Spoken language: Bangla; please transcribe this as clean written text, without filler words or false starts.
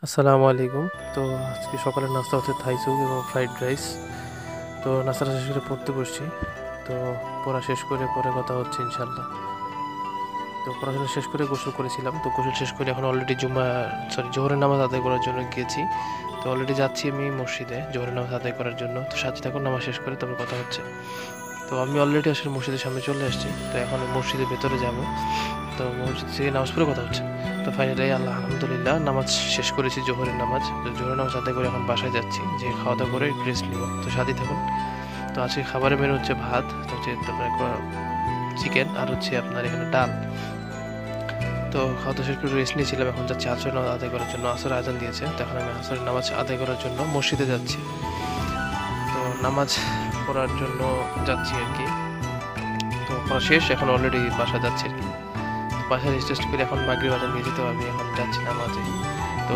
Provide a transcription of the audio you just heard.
আসসালামু আলাইকুম। তো আজকে সকালের নাস্তা হচ্ছে থাই স্যুপ এবং ফ্রাইড রাইস। তো নাস্তাটা শেষ করে পড়তে বসছি। তো পড়া শেষ করে পরে কথা হচ্ছে ইনশাল্লাহ। তো পড়াশোনা শেষ করে গোসল করেছিলাম। তো গোসল শেষ করে এখন অলরেডি জোহরের নামাজ আদায় করার জন্য গিয়েছি। তো অলরেডি যাচ্ছি আমি মসজিদে জোহরের নামাজ আদায় করার জন্য। তো সাথে থাকুন, নামাজ শেষ করে তবে কথা হচ্ছে। তো আমি অলরেডি আসলে মসজিদের সামনে চলে আসছি। তো এখন মসজিদের ভেতরে যাব। তো মসজিদ থেকে নামাজ পড়ে কথা হচ্ছে। তো ফাইনালি আল্লাহ আলহামদুলিল্লাহ নামাজ শেষ করেছি, জোহরের নামাজ। তো জোহরের নামাজ আদায় করে এখন বাসায় যাচ্ছি, যে খাওয়া দাওয়া করে রেস্ট নিব। তো সাথে থাকুন। তো আজকে খাবারের মেনু হচ্ছে ভাত, তো হচ্ছে তারপরে চিকেন, আর হচ্ছে আপনার এখানে ডাল। তো খাওয়া দাওয়া শেষ করে রেস্ট নিয়েছিলাম, এখন যাচ্ছি আসরের নামাজ আদায় করার জন্য। আসর আজান দিয়েছে, তো এখন আমি আসরের নামাজ আদায় করার জন্য মসজিদে যাচ্ছি। তো নামাজ পড়ার জন্য যাচ্ছি আর কি। তো পড়া শেষ, এখন অলরেডি বাসা যাচ্ছি আর কি। বাসায় রেস্ট টেস্ট করে এখন মাগরিব আজান দিয়েছে, তো আমি এখন যাচ্ছি নামাজে। তো